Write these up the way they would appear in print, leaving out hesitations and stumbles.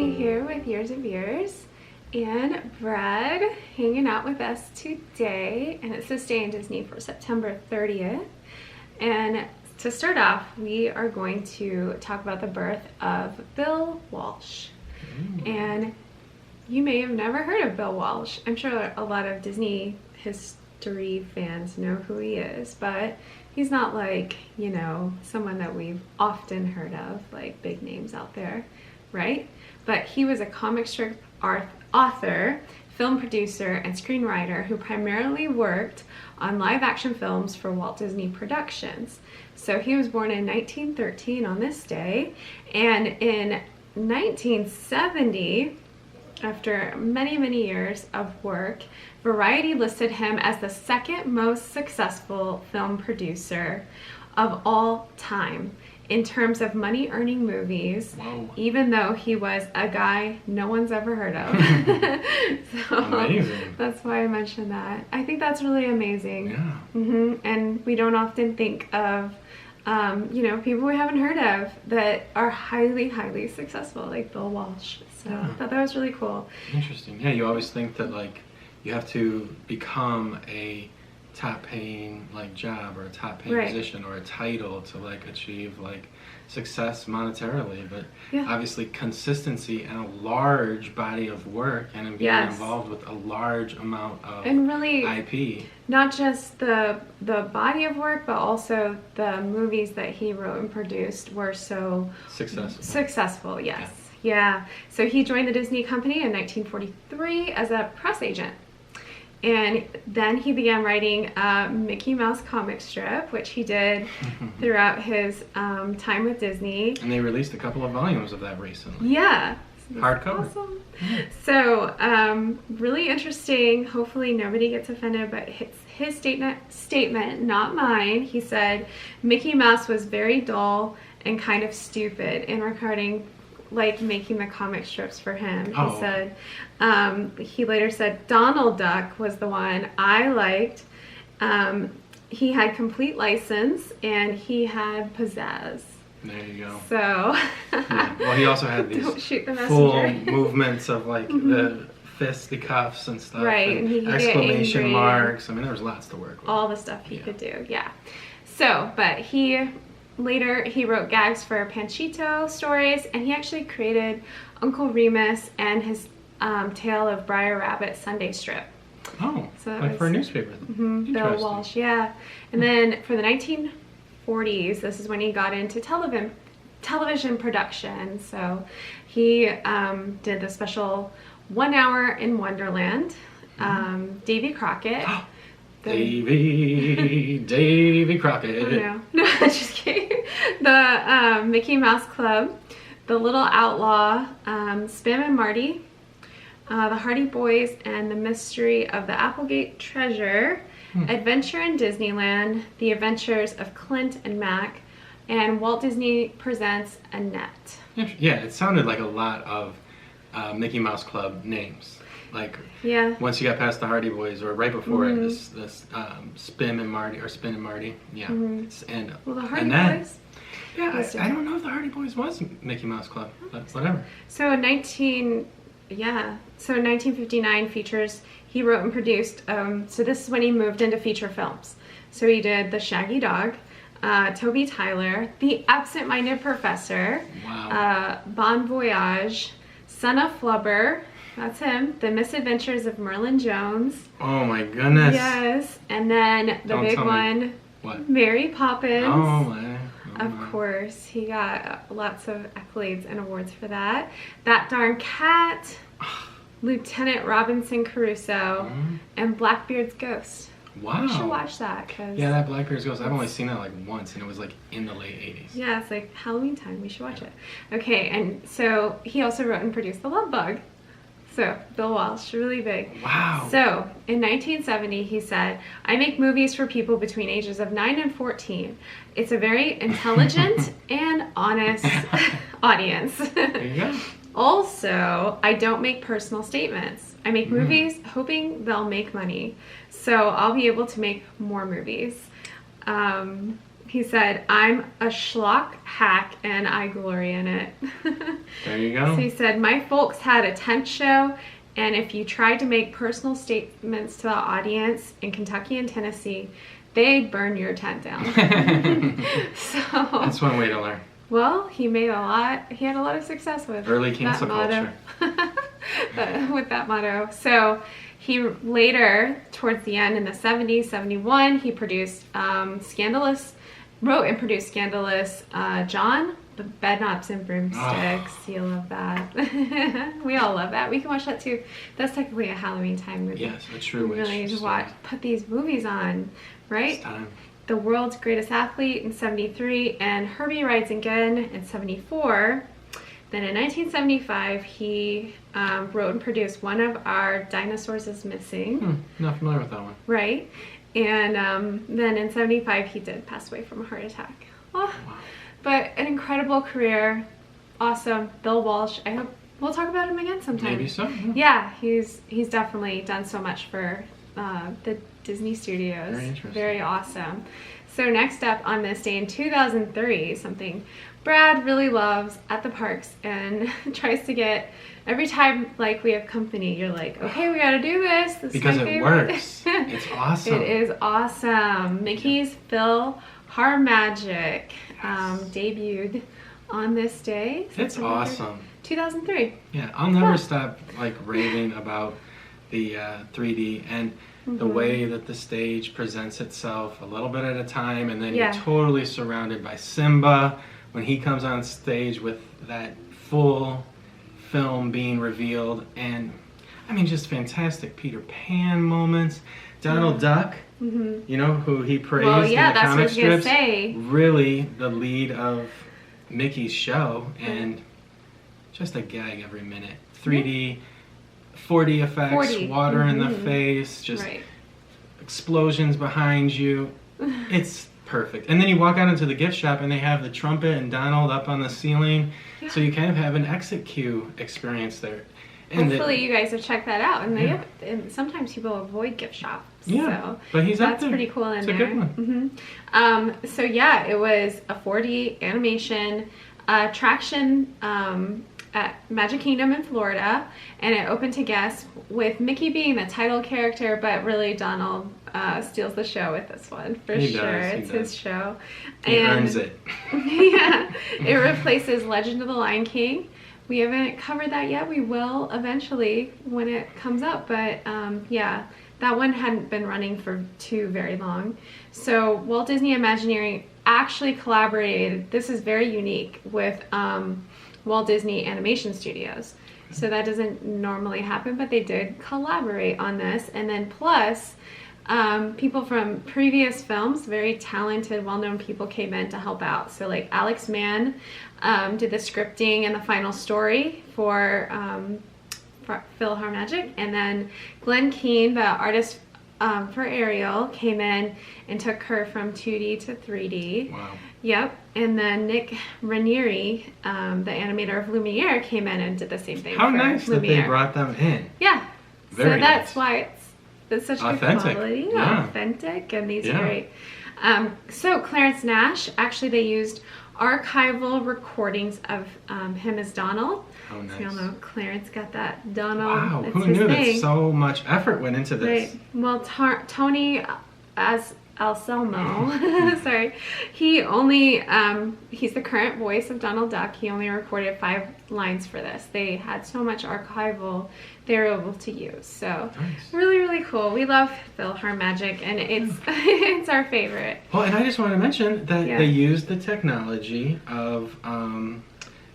Amy here with Years of Years, and Brad hanging out with us today, and it's this day in Disney for September 30th. And to start off, we are going to talk about the birth of Bill Walsh. And you may have never heard of Bill Walsh. I'm sure a lot of Disney history fans know who he is, but he's not like, you know, someone that we've often heard of, like big names out there, right? But he was a comic strip author, film producer, and screenwriter who primarily worked on live action films for Walt Disney Productions. So he was born in 1913 on this day, and in 1970, after many, many years of work, Variety listed him as the second most successful film producer of all time in terms of money-earning movies. Whoa. Even though he was a guy no one's ever heard of. So amazing. That's why I mentioned that. I think that's really amazing. Yeah. And we don't often think of you know, people we haven't heard of that are highly, highly successful, like Bill Walsh. So I thought that was really cool. Interesting. Yeah, you always think that like you have to become a top paying like job or a top paying position or a title to like achieve like success monetarily, but obviously consistency and a large body of work and being involved with a large amount of IP. Not just the body of work, but also the movies that he wrote and produced were so successful. Yes. Yeah. So he joined the Disney Company in 1943 as a press agent. And then he began writing a Mickey Mouse comic strip, which he did throughout his time with Disney. And they released a couple of volumes of that recently. Yeah. Hardcover. Awesome. So, really interesting. Hopefully nobody gets offended, but his statement, not mine. He said, Mickey Mouse was very dull and kind of stupid in regarding like making the comic strips for him. He said, he later said, Donald Duck was the one I liked. He had complete license and he had pizzazz. There you go. So, well, he also had these full movements of like the fisticuffs and stuff. Right. And he exclamation marks. I mean, there was lots to work with. All the stuff he could do. Yeah. So, but later, he wrote gags for Panchito stories, and he actually created Uncle Remus and his Tale of Briar Rabbit Sunday strip. Oh, so like for a newspaper. Bill Walsh, yeah. And then for the 1940s, this is when he got into television production. So he did the special 1 Hour in Wonderland, Davy Crockett. Davy Crockett. Oh, no, just kidding. The Mickey Mouse Club, The Little Outlaw, Spim and Marty, The Hardy Boys, and The Mystery of the Applegate Treasure, Adventure in Disneyland, The Adventures of Clint and Mac, and Walt Disney Presents Annette. Yeah, it sounded like a lot of Mickey Mouse Club names. Like once you got past the Hardy Boys, or right before it, this Spin and Marty, and well, the Hardy Boys. Yeah, I don't know if the Hardy Boys was Mickey Mouse Club, but whatever. So in 1959 features he wrote and produced. So this is when he moved into feature films. So he did The Shaggy Dog, Toby Tyler, The Absent-Minded Professor, Bon Voyage, Son of Flubber. That's him. The Misadventures of Merlin Jones. Oh my goodness. Yes. And then the big one, Mary Poppins. Oh my. Of course. He got lots of accolades and awards for that. That Darn Cat, Lieutenant Robinson Crusoe, and Blackbeard's Ghost. Wow. You should watch that. Yeah, that Blackbeard's Ghost. I've only seen that like once, and it was like in the late 80s. Yeah, it's like Halloween time. We should watch it. Okay, and so he also wrote and produced The Love Bug. So, Bill Walsh, really big. Wow. So, in 1970, he said, I make movies for people between ages of 9 and 14. It's a very intelligent and honest audience. There you go. Also, I don't make personal statements. I make movies hoping they'll make money. So, I'll be able to make more movies. He said, "I'm a schlock hack and I glory in it." There you go. So he said, "My folks had a tent show, and if you tried to make personal statements to the audience in Kentucky and Tennessee, they'd burn your tent down." So that's one way to learn. Well, he had a lot of success with early cancel culture. With that motto. So he later, towards the end in the 70s, 71, he produced wrote and produced Scandalous John, the Bedknobs and Broomsticks. Oh. You love that. We all love that. We can watch that too. That's technically a Halloween time movie. Yes, a true witch. Really need to put these movies on, right? It's time. The World's Greatest Athlete in 73, and Herbie Rides Again in 74. Then in 1975, he wrote and produced One of Our Dinosaurs is Missing. Not familiar with that one. Right. And then in 75, he did pass away from a heart attack. Oh, wow. But an incredible career. Awesome. Bill Walsh. I hope we'll talk about him again sometime. Maybe so. Yeah, he's definitely done so much for the Disney Studios. Very interesting. Very awesome. So next up on this day in 2003, something Brad really loves at the parks and tries to get every time like we have company, you're like, okay, we gotta do this. This because is my it favorite. Works. It's awesome. It is awesome. Mickey's PhilharMagic debuted on this day. It's awesome. 2003. Yeah, I'll never stop like raving about the 3D and the way that the stage presents itself a little bit at a time, and then you're totally surrounded by Simba when he comes on stage with that full film being revealed, and I mean just fantastic Peter Pan moments. Donald Duck, you know, who he praised in the comic strips, really the lead of Mickey's show, and just a gag every minute. 3D, 4D effects, water in the face, just explosions behind you. It's perfect. And then you walk out into the gift shop and they have the trumpet and Donald up on the ceiling, so you kind of have an exit queue experience there. And hopefully you guys have checked that out. And and sometimes people avoid gift shops. Yeah, so but that's pretty cool in there. It's a good one. So yeah, it was a 4D animation attraction at Magic Kingdom in Florida, and it opened to guests with Mickey being the title character, but really Donald steals the show with this one for sure. It's his show. He earns it. Yeah, it replaces Legend of the Lion King. We haven't covered that yet. We will eventually when it comes up, but yeah, that one hadn't been running for too very long. So Walt Disney Imagineering actually collaborated, this is very unique, with Walt Disney Animation Studios. So that doesn't normally happen, but they did collaborate on this. And then plus, people from previous films, very talented, well-known people came in to help out. So like Alex Mann did the scripting and the final story for PhilharMagic. And then Glenn Keane, the artist for Ariel, came in and took her from 2D to 3D. Wow. Yep. And then Nick Ranieri, the animator of Lumiere, came in and did the same thing. How nice that they brought them in. Yeah. Very so that's nice. why it's such authentic. Good quality. Yeah. Authentic, and these are great. So Clarence Nash, actually they used archival recordings of him as Donald. Oh, nice. So you'll know Clarence got that Donald. Wow, That's who his knew thing. that so much effort went into this? Right. Well, Tony as Anselmo, sorry, he only, he's the current voice of Donald Duck. He only recorded 5 lines for this. They had so much archival they were able to use. So nice. Really, really cool. We love PhilharMagic, and it's it's our favorite. Well, and I just want to mention that they used the technology of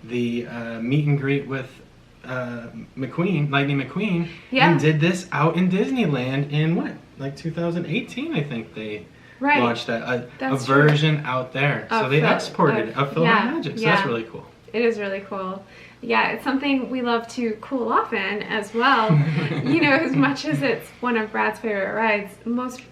the meet and greet with McQueen, Lightning McQueen, and did this out in Disneyland in what, like 2018, I think they launched that, a version out there. So they exported it of PhilharMagic, so that's really cool. It is really cool. Yeah, it's something we love to cool off in as well. You know, as much as it's one of Brad's favorite rides,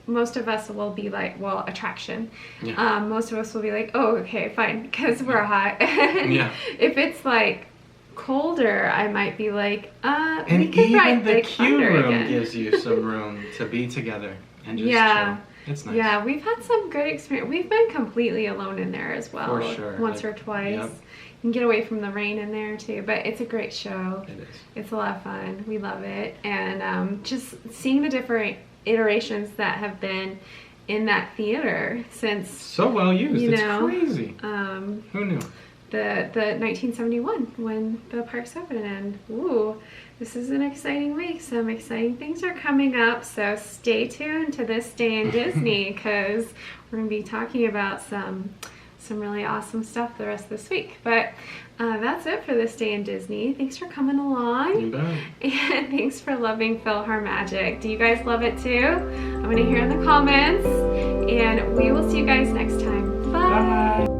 most of us will be like, well, attraction. Yeah. Most of us will be like, oh, okay, fine, because we're hot. If it's like colder, I might be like, and we could even ride the Big queue Thunder room again. gives you some room to be together and just chill. It's nice. Yeah, we've had some good experience. We've been completely alone in there as well. For sure. Once or twice. Yep. You can get away from the rain in there too, but it's a great show. It is. It's a lot of fun. We love it. And just seeing the different iterations that have been in that theater since... So well used. You It's know, crazy. Who knew? The 1971 when the parks opened, and ooh, this is an exciting week. Some exciting things are coming up, so stay tuned to This Day in Disney because we're going to be talking about some really awesome stuff the rest of this week. But that's it for This Day in Disney. Thanks for coming along. You bet. And thanks for loving PhilharMagic. Do you guys love it too? I'm going to hear in the comments, and we will see you guys next time. Bye. Bye.